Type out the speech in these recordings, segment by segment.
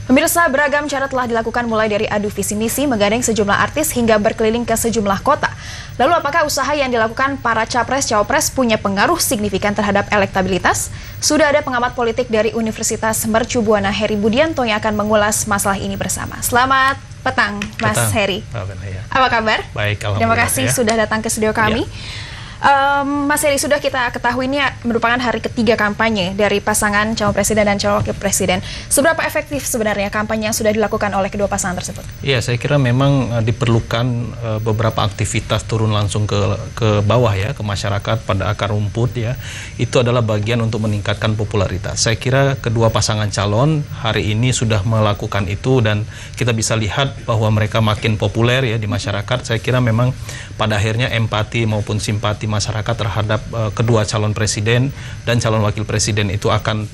Pemirsa, beragam cara telah dilakukan mulai dari adu visi misi, menggandeng sejumlah artis hingga berkeliling ke sejumlah kota. Lalu apakah usaha yang dilakukan para capres-cawapres punya pengaruh signifikan terhadap elektabilitas? Sudah ada pengamat politik dari Universitas Mercu Buana, Heri Budianto, yang akan mengulas masalah ini bersama. Selamat petang, Mas Heri. Apa kabar? Baik, alhamdulillah. Terima kasih sudah datang ke studio kami. Mas Heri, sudah kita ketahui ini merupakan hari ketiga kampanye dari pasangan calon presiden dan calon wakil presiden. Seberapa efektif sebenarnya kampanye yang sudah dilakukan oleh kedua pasangan tersebut? Iya, saya kira memang diperlukan beberapa aktivitas turun langsung ke bawah ya, ke masyarakat pada akar rumput ya. Itu adalah bagian untuk meningkatkan popularitas. Saya kira kedua pasangan calon hari ini sudah melakukan itu dan kita bisa lihat bahwa mereka makin populer ya di masyarakat. Saya kira memang pada akhirnya empati maupun simpati masyarakat terhadap kedua calon presiden dan calon wakil presiden itu akan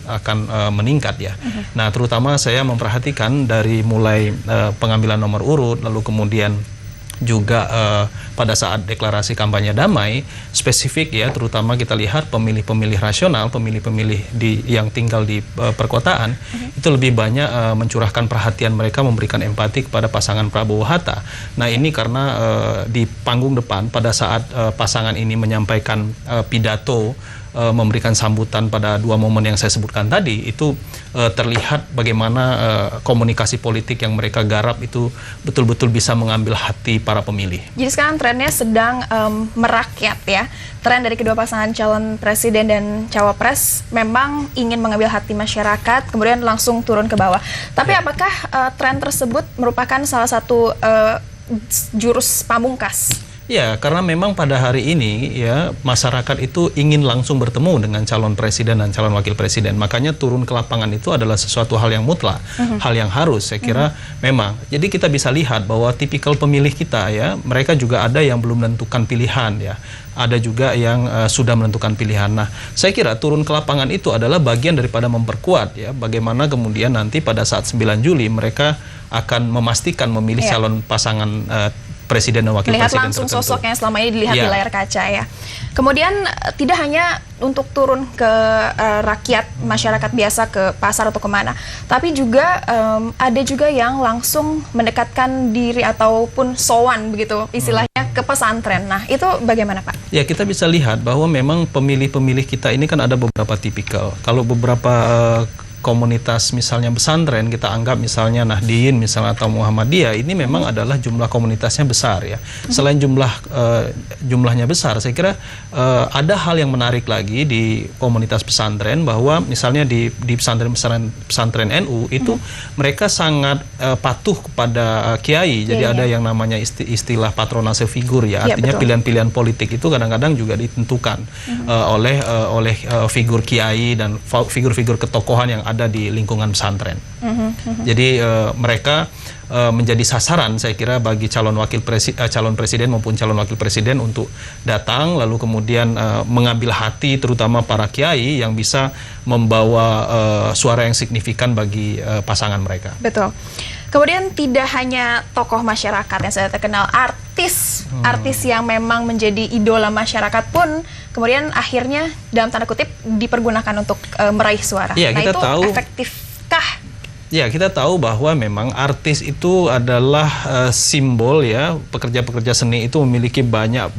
meningkat ya. Nah, terutama saya memperhatikan dari mulai pengambilan nomor urut, lalu kemudian juga pada saat deklarasi kampanye damai, spesifik ya, terutama kita lihat pemilih-pemilih rasional, pemilih-pemilih yang tinggal di perkotaan, itu lebih banyak mencurahkan perhatian mereka, memberikan empati kepada pasangan Prabowo Hatta. Nah, ini karena di panggung depan pada saat pasangan ini menyampaikan pidato, memberikan sambutan pada dua momen yang saya sebutkan tadi, itu terlihat bagaimana komunikasi politik yang mereka garap itu betul-betul bisa mengambil hati para pemilih. Jadi sekarang trennya sedang merakyat ya. Tren dari kedua pasangan calon presiden dan cawapres memang ingin mengambil hati masyarakat, kemudian langsung turun ke bawah. Tapi apakah tren tersebut merupakan salah satu jurus pamungkas? Ya, karena memang pada hari ini ya masyarakat itu ingin langsung bertemu dengan calon presiden dan calon wakil presiden. Makanya turun ke lapangan itu adalah sesuatu hal yang mutlak, hal yang harus. Saya kira memang. Jadi kita bisa lihat bahwa tipikal pemilih kita ya, mereka juga ada yang belum menentukan pilihan ya. Ada juga yang sudah menentukan pilihan. Nah, saya kira turun ke lapangan itu adalah bagian daripada memperkuat ya, bagaimana kemudian nanti pada saat 9 Juli mereka akan memastikan memilih calon pasangan presiden dan wakil melihat presiden langsung tertentu. Sosok yang selama ini dilihat di layar kaca ya. Kemudian tidak hanya untuk turun ke rakyat, masyarakat biasa ke pasar atau kemana, tapi juga ada juga yang langsung mendekatkan diri ataupun sowan begitu istilahnya ke pesantren. Nah, itu bagaimana Pak? Ya, kita bisa lihat bahwa memang pemilih-pemilih kita ini kan ada beberapa tipikal. Kalau beberapa komunitas misalnya pesantren, kita anggap misalnya Nahdien misalnya atau Muhammadiyah, ini memang adalah jumlah komunitasnya besar ya. Selain jumlahnya besar, saya kira ada hal yang menarik lagi di komunitas pesantren, bahwa misalnya di pesantren NU itu mereka sangat patuh kepada kiai. Jadi ada yang namanya istilah patronase figur ya. Artinya pilihan-pilihan politik itu kadang-kadang juga ditentukan oleh figur kiai dan figur-figur ketokohan yang ada di lingkungan pesantren. Jadi mereka menjadi sasaran saya kira bagi calon presiden maupun calon wakil presiden untuk datang lalu kemudian mengambil hati terutama para kiai yang bisa membawa suara yang signifikan bagi pasangan mereka. Betul. Kemudian tidak hanya tokoh masyarakat yang sudah terkenal, artis yang memang menjadi idola masyarakat pun kemudian akhirnya dalam tanda kutip dipergunakan untuk meraih suara. Ya, kita tahu, efektifkah? Ya, kita tahu bahwa memang artis itu adalah simbol ya, pekerja-pekerja seni itu memiliki banyak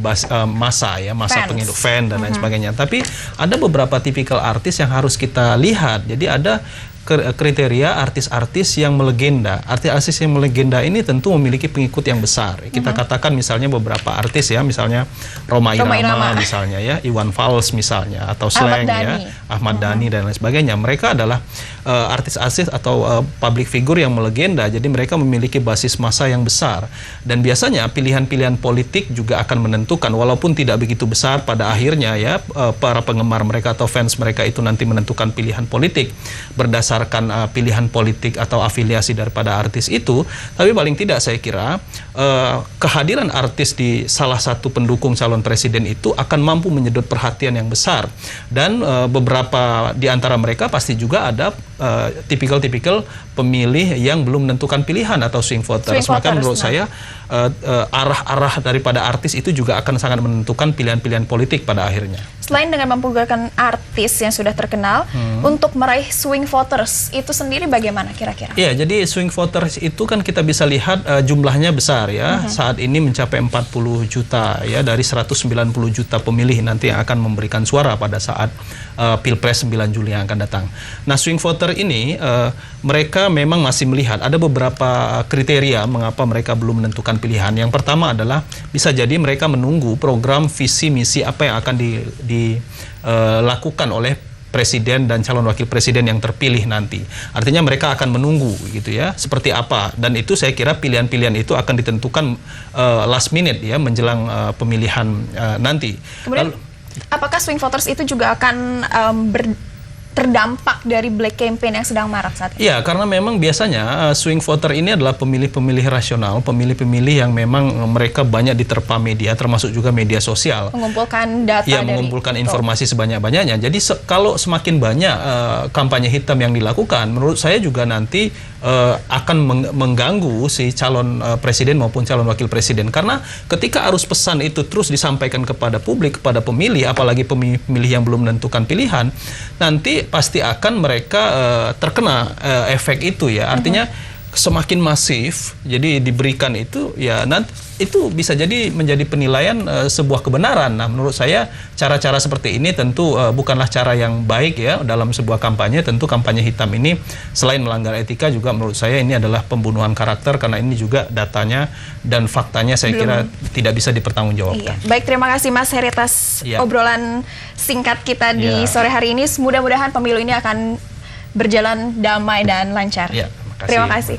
masa pengikut, fan dan lain sebagainya. Tapi ada beberapa tipikal artis yang harus kita lihat. Jadi ada kriteria artis-artis yang melegenda. Artis-artis yang melegenda ini tentu memiliki pengikut yang besar. Kita katakan misalnya beberapa artis ya, misalnya Rhoma Irama misalnya ya, Iwan Fals misalnya, atau Slank ya, Ahmad Dhani dan lain sebagainya. Mereka adalah artis-artis atau public figure yang melegenda. Jadi mereka memiliki basis massa yang besar. Dan biasanya pilihan-pilihan politik juga akan menentukan, walaupun tidak begitu besar pada akhirnya ya, para penggemar mereka atau fans mereka itu nanti menentukan pilihan politik berdasarkan pilihan politik atau afiliasi daripada artis itu. Tapi paling tidak saya kira kehadiran artis di salah satu pendukung calon presiden itu akan mampu menyedot perhatian yang besar. Dan beberapa di antara mereka pasti juga ada tipikal-tipikal pemilih yang belum menentukan pilihan atau swing voters. Maka menurut saya arah-arah daripada artis itu juga akan sangat menentukan pilihan-pilihan politik pada akhirnya. Selain dengan mempergunakan artis yang sudah terkenal, untuk meraih swing voters itu sendiri bagaimana kira-kira? Ya, jadi swing voters itu kan kita bisa lihat jumlahnya besar ya. Saat ini mencapai 40 juta ya, dari 190 juta pemilih nanti yang akan memberikan suara pada saat Pilpres 9 Juli yang akan datang. Nah, swing voter ini mereka memang masih melihat ada beberapa kriteria mengapa mereka belum menentukan pilihan. Yang pertama adalah bisa jadi mereka menunggu program visi misi apa yang akan dilakukan oleh presiden dan calon wakil presiden yang terpilih nanti. Artinya mereka akan menunggu gitu ya, seperti apa. Dan itu saya kira pilihan-pilihan itu akan ditentukan last minute ya, menjelang pemilihan nanti. Kemudian, apakah swing voters itu juga akan terdampak dari black campaign yang sedang marak saat ini? Ya, karena memang biasanya swing voter ini adalah pemilih-pemilih rasional, pemilih-pemilih yang memang mereka banyak diterpa media, termasuk juga media sosial. Mengumpulkan data ya, mengumpulkan informasi sebanyak-banyaknya. Jadi kalau semakin banyak kampanye hitam yang dilakukan, menurut saya juga nanti akan mengganggu si calon presiden maupun calon wakil presiden. Karena ketika arus pesan itu terus disampaikan kepada publik, kepada pemilih, apalagi pemilih yang belum menentukan pilihan, nanti pasti akan mereka terkena efek itu ya. Artinya semakin masif jadi diberikan itu ya, nanti itu bisa jadi menjadi penilaian sebuah kebenaran. Nah, menurut saya cara-cara seperti ini tentu bukanlah cara yang baik ya dalam sebuah kampanye. Tentu kampanye hitam ini selain melanggar etika juga menurut saya ini adalah pembunuhan karakter, karena ini juga datanya dan faktanya saya kira tidak bisa dipertanggungjawabkan. Iya. Baik, terima kasih Mas Heri atas obrolan singkat kita di sore hari ini. Mudah-mudahan pemilu ini akan berjalan damai dan lancar. Ya, terima kasih.